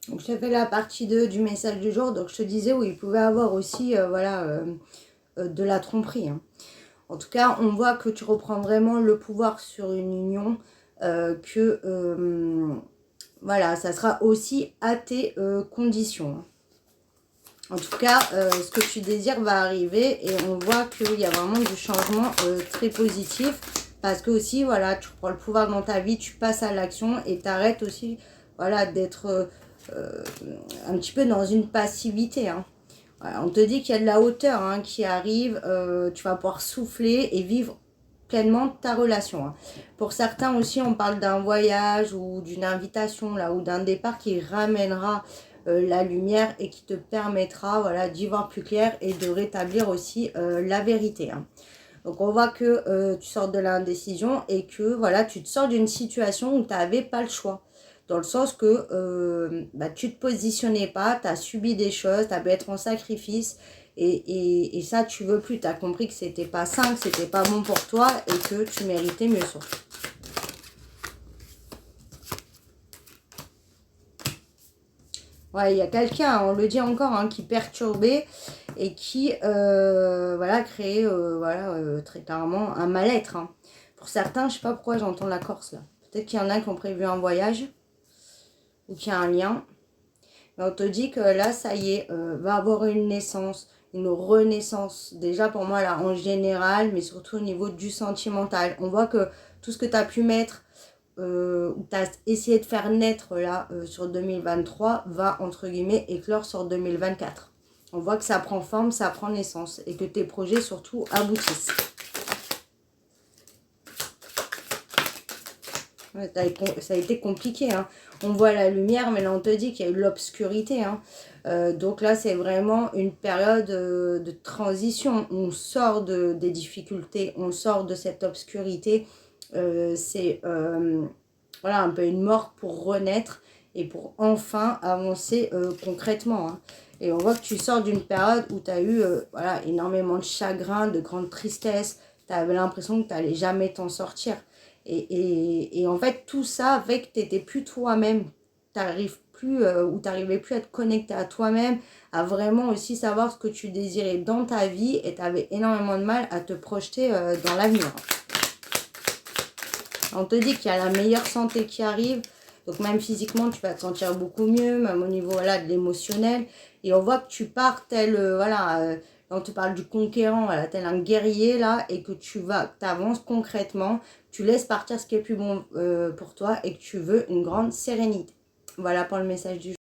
Donc je te fais la partie 2 du message du jour. Donc je te disais où il pouvait avoir aussi de la tromperie. Hein. En tout cas, on voit que tu reprends vraiment le pouvoir sur une union, voilà, ça sera aussi à tes conditions. Hein. En tout cas, ce que tu désires va arriver et on voit qu'il y a vraiment du changement très positif parce que aussi, voilà, tu prends le pouvoir dans ta vie, tu passes à l'action et tu arrêtes aussi, voilà, d'être un petit peu dans une passivité. Hein. Voilà, on te dit qu'il y a de la hauteur hein, qui arrive, tu vas pouvoir souffler et vivre pleinement ta relation. Hein. Pour certains aussi, on parle d'un voyage ou d'une invitation là ou d'un départ qui ramènera la lumière et qui te permettra voilà, d'y voir plus clair et de rétablir aussi la vérité. Hein. Donc on voit que tu sors de l'indécision et que voilà, tu te sors d'une situation où tu n'avais pas le choix. Dans le sens que tu ne te positionnais pas, tu as subi des choses, tu as pu être en sacrifice et ça tu veux plus. Tu as compris que c'était pas sain, que c'était pas bon pour toi et que tu méritais mieux surtout. Ouais, il y a quelqu'un, on le dit encore, hein, qui perturbait et qui voilà, créait très clairement un mal-être. Hein. Pour certains, je sais pas pourquoi j'entends la Corse là. Peut-être qu'il y en a qui ont prévu un voyage ou qu'il y a un lien. Mais on te dit que là, ça y est, va avoir une naissance, une renaissance. Déjà pour moi là en général, mais surtout au niveau du sentimental. On voit que tout ce que tu as pu mettre où tu as essayé de faire naître là sur 2023 va entre guillemets éclore sur 2024. On voit que ça prend forme, ça prend naissance et que tes projets surtout aboutissent. Ouais, ça a été compliqué. Hein. On voit la lumière, mais là on te dit qu'il y a eu l'obscurité. Hein. Donc là c'est vraiment une période de transition. On sort des difficultés, on sort de cette obscurité. C'est voilà, un peu une mort pour renaître et pour enfin avancer concrètement. Hein. Et on voit que tu sors d'une période où tu as eu voilà, énormément de chagrin, de grande tristesse. Tu avais l'impression que tu n'allais jamais t'en sortir. Et en fait, tout ça fait que tu n'étais plus toi-même. Tu n'arrives plus ou tu n'arrivais plus à te connecter à toi-même, à vraiment aussi savoir ce que tu désirais dans ta vie et tu avais énormément de mal à te projeter dans l'avenir. On te dit qu'il y a la meilleure santé qui arrive. Donc même physiquement, tu vas te sentir beaucoup mieux, même au niveau voilà, de l'émotionnel. Et on voit que tu pars tel, on te parle du conquérant, voilà, tel un guerrier là, et que tu avances concrètement, tu laisses partir ce qui est plus bon pour toi et que tu veux une grande sérénité. Voilà pour le message du jour.